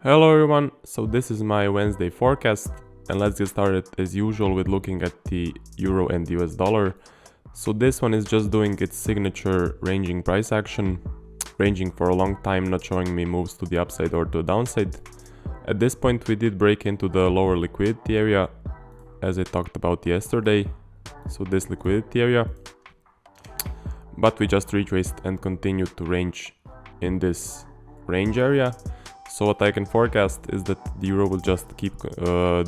Hello everyone, so this is my Wednesday forecast and let's get started as usual with looking at the euro and the US dollar. So this one is just doing its signature ranging price action, ranging for a long time, not showing me moves to the upside or to the downside. At this point we did break into the lower liquidity area as I talked about yesterday, so this liquidity area, but we just retraced and continued to range in this range area. So what I can forecast is that the euro will just keep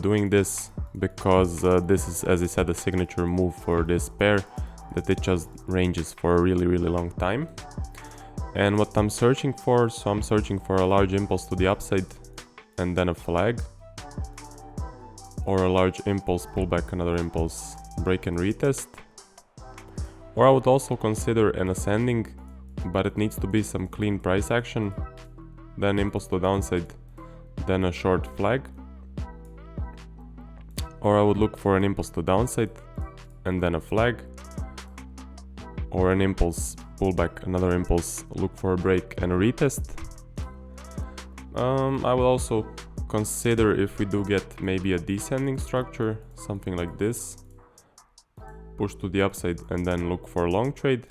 doing this because this is, as I said, a signature move for this pair, that it just ranges for a really long time. And what I'm searching for, so I'm searching for a large impulse to the upside and then a flag, or a large impulse pullback, another impulse break and retest. Or I would also consider an ascending, but it needs to be some clean price action, then impulse to downside, then a short flag. Or I would look for an impulse to downside and then a flag, or an impulse pullback, another impulse, look for a break and a retest. I will also consider if we do get maybe a descending structure, something like this, push to the upside and then look for a long trade.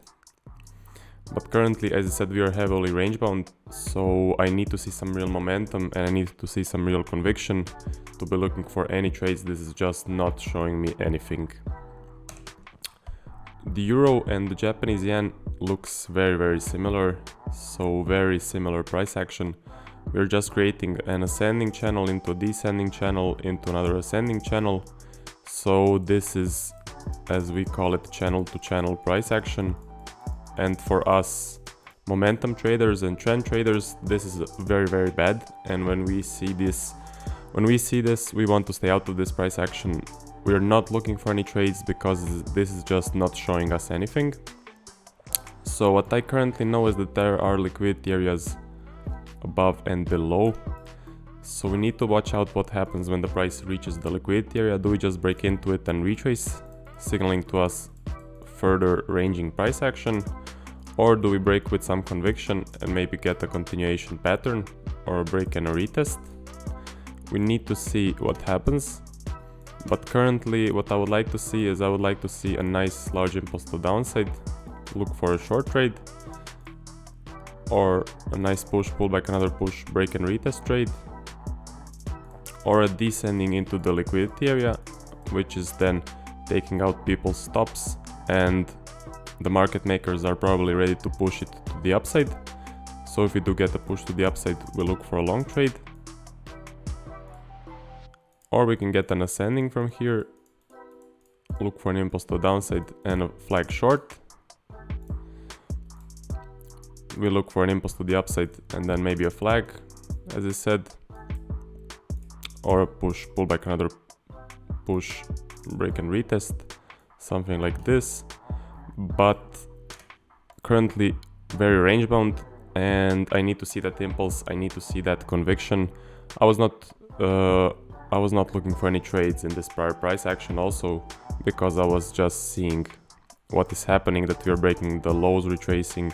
But currently, as I said, we are heavily range bound, so I need to see some real momentum and I need to see some real conviction to be looking for any trades. This is just not showing me anything. The euro and the Japanese yen looks very similar, so very similar price action. We're just creating an ascending channel into a descending channel into another ascending channel. So this is, as we call it, channel to channel price action. And for us momentum traders and trend traders, this is very bad. And when we see this, we want to stay out of this price action. We are not looking for any trades because this is just not showing us anything. So what I currently know is that there are liquidity areas above and below. So we need to watch out what happens when the price reaches the liquidity area. Do we just break into it and retrace, signaling to us further ranging price action, or do we break with some conviction and maybe get a continuation pattern or a break and a retest? We need to see what happens, but currently what I would like to see is I would like to see a nice large impulse to downside, look for a short trade, or a nice push, pullback, another push, break and retest trade, or a descending into the liquidity area, which is then taking out people's stops, and the market makers are probably ready to push it to the upside. So if we do get a push to the upside, we'll look for a long trade. Or we can get an ascending from here, look for an impulse to the downside and a flag short. We look for an impulse to the upside and then maybe a flag, as I said, or a push, pullback, another push, break and retest, something like this. But currently very range bound and I need to see that impulse, I need to see that conviction. I was not looking for any trades in this prior price action also because I was just seeing what is happening, that we are breaking the lows retracing,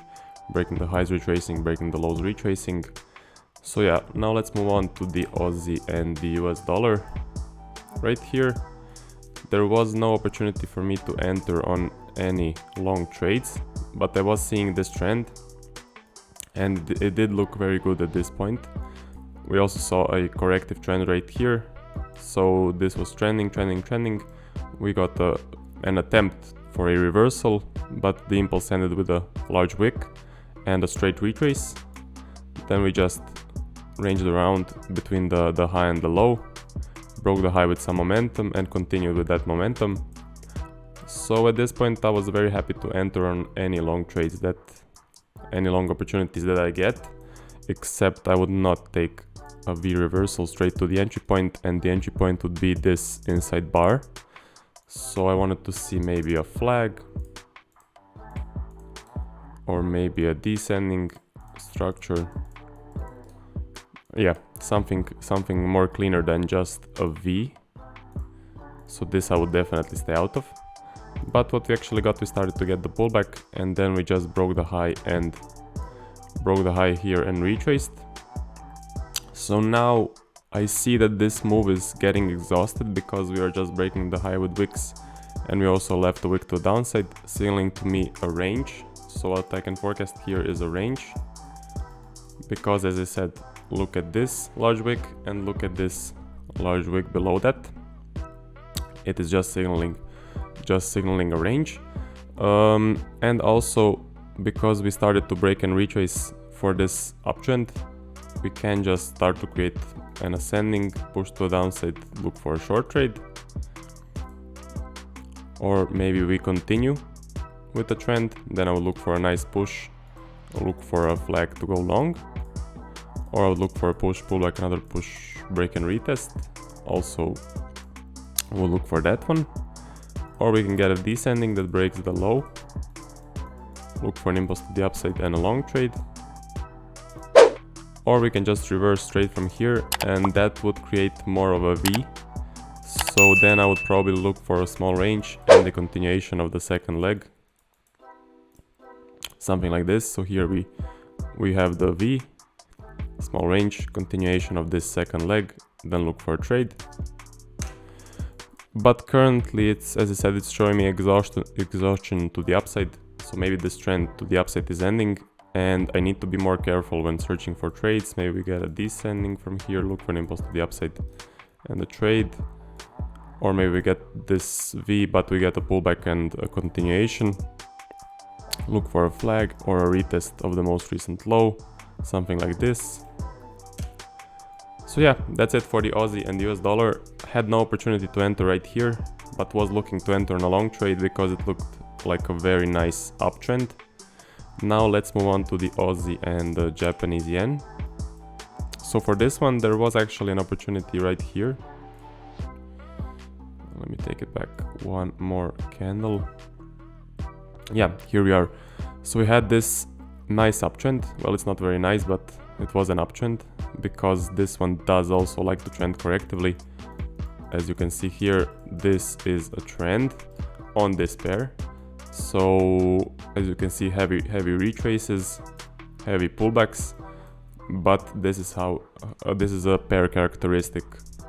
breaking the highs retracing, breaking the lows retracing. So yeah, now let's move on to the Aussie and the US dollar. Right here there was no opportunity for me to enter on any long trades, but I was seeing this trend and it did look very good at this point. We also saw a corrective trend right here, so this was trending. We got an attempt for a reversal, but the impulse ended with a large wick and a straight retrace. Then we just ranged around between the high and the low, broke the high with some momentum and continued with that momentum. So at this point I was very happy to enter on any long trades, any long opportunities that I get, except I would not take a V reversal straight to the entry point, and the entry point would be this inside bar. So I wanted to see maybe a flag or maybe a descending structure. Yeah, something more cleaner than just a V. So this I would definitely stay out of. But what we actually got, we started to get the pullback and then we just broke the high here and retraced. So now I see that this move is getting exhausted because we are just breaking the high with wicks, and we also left the wick to the downside, signaling to me a range. So what I can forecast here is a range, because as I said, look at this large wick and look at this large wick below that. It is just signaling a range. And also because we started to break and retrace for this uptrend, we can just start to create an ascending, push to the downside, look for a short trade. Or maybe we continue with the trend, then I will look for a nice push, I'll look for a flag to go long, or I'll look for a push, pull back, another push, break and retest. Also, we'll look for that one. Or we can get a descending that breaks the low, look for an impulse to the upside and a long trade. Or we can just reverse straight from here, and that would create more of a V. So then I would probably look for a small range and the continuation of the second leg. Something like this. So here we have the V, small range, continuation of this second leg, then look for a trade. But currently it's, as I said, it's showing me exhaustion to the upside. So maybe this trend to the upside is ending, and I need to be more careful when searching for trades. Maybe we get a descending from here, look for an impulse to the upside and a trade. Or maybe we get this V, but we get a pullback and a continuation. Look for a flag or a retest of the most recent low, something like this. So yeah, that's it for the Aussie and the US dollar. Had no opportunity to enter right here, but was looking to enter on a long trade because it looked like a very nice uptrend. Now let's move on to the Aussie and the Japanese yen. So for this one, there was actually an opportunity right here. Let me take it back one more candle. Yeah, here we are. So we had this nice uptrend. Well, it's not very nice, but it was an uptrend because this one does also like to trend correctively. As you can see here, this is a trend on this pair. So as you can see, heavy retraces, heavy pullbacks, but this is how this is a pair characteristic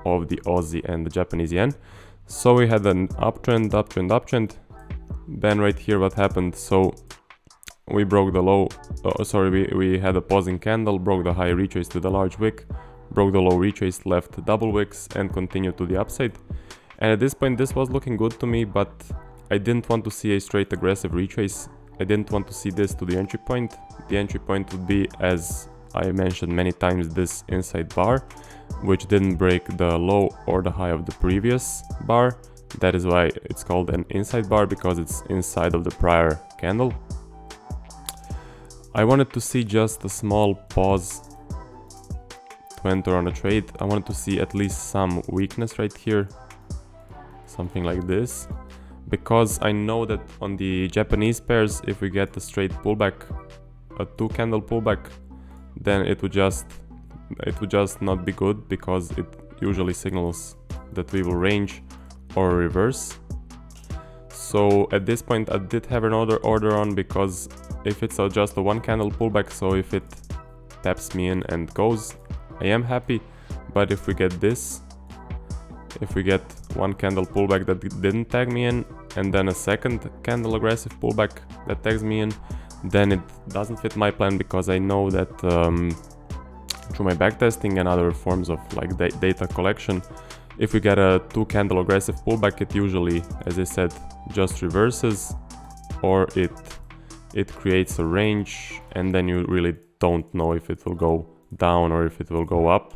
of the Aussie and the Japanese yen. So we had an uptrend. Then right here what happened, so we broke the low, we had a pausing candle, broke the high, retraced to the large wick, broke the low, retraced, left double wicks and continued to the upside. And at this point this was looking good to me, but I didn't want to see a straight aggressive retrace. I didn't want to see this to the entry point. The entry point would be, as I mentioned many times, this inside bar, which didn't break the low or the high of the previous bar. That is why it's called an inside bar, because it's inside of the prior candle. I wanted to see just a small pause to enter on a trade. I wanted to see at least some weakness right here, something like this, because I know that on the Japanese pairs, if we get a straight pullback, a 2 candle pullback, then it would just not be good, because it usually signals that we will range or reverse. So at this point I did have another order on, because if it's just a 1 candle pullback, so if it taps me in and goes, I am happy. But if we get this, if we get 1 candle pullback that didn't tag me in, and then a second candle aggressive pullback that tags me in, then it doesn't fit my plan, because I know that through my backtesting and other forms of like data collection, if we get a 2 candle aggressive pullback, it usually, as I said, just reverses, or it creates a range, and then you really don't know if it will go down or if it will go up.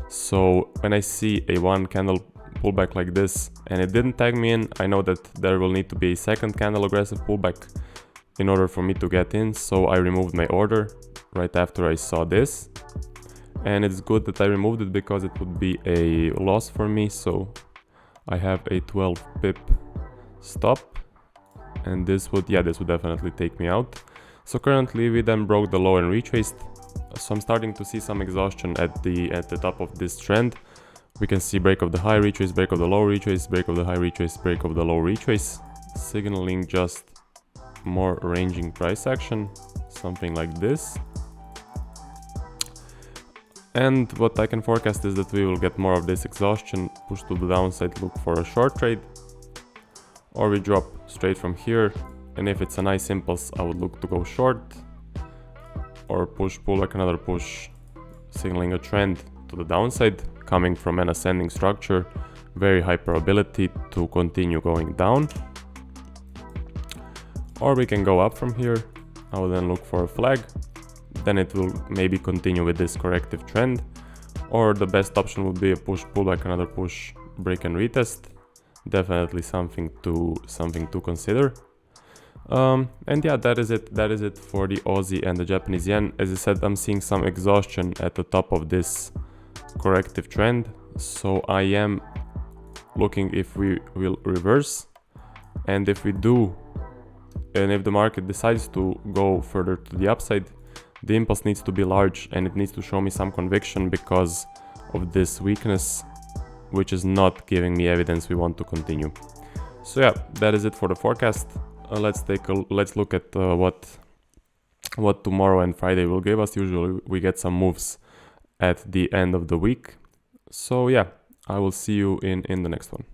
So when I see a 1 candle pullback like this and it didn't tag me in, I know that there will need to be a second candle aggressive pullback in order for me to get in. So I removed my order right after I saw this. And it's good that I removed it, because it would be a loss for me. So I have a 12 pip stop, and this would definitely take me out. So currently we then broke the low and retraced. So I'm starting to see some exhaustion at the top of this trend. We can see break of the high, retrace, break of the low, retrace, break of the high, retrace, break of the low, retrace, signaling just more ranging price action, something like this. And what I can forecast is that we will get more of this exhaustion, push to the downside, look for a short trade, or we drop straight from here, and if it's a nice impulse I would look to go short, or push, pull like another push, signaling a trend to the downside coming from an ascending structure, very high probability to continue going down. Or we can go up from here. I will then look for a flag, then it will maybe continue with this corrective trend, or the best option would be a push, pull like another push, break and retest. Definitely something to consider. And yeah, that is it for the Aussie and the Japanese yen. As I said, I'm seeing some exhaustion at the top of this corrective trend, so I am looking if we will reverse, and if we do, and if the market decides to go further to the upside, the impulse needs to be large and it needs to show me some conviction, because of this weakness, which is not giving me evidence we want to continue. So yeah, that is it for the forecast. Let's look at what tomorrow and Friday will give us. Usually we get some moves at the end of the week. So yeah, I will see you in the next one.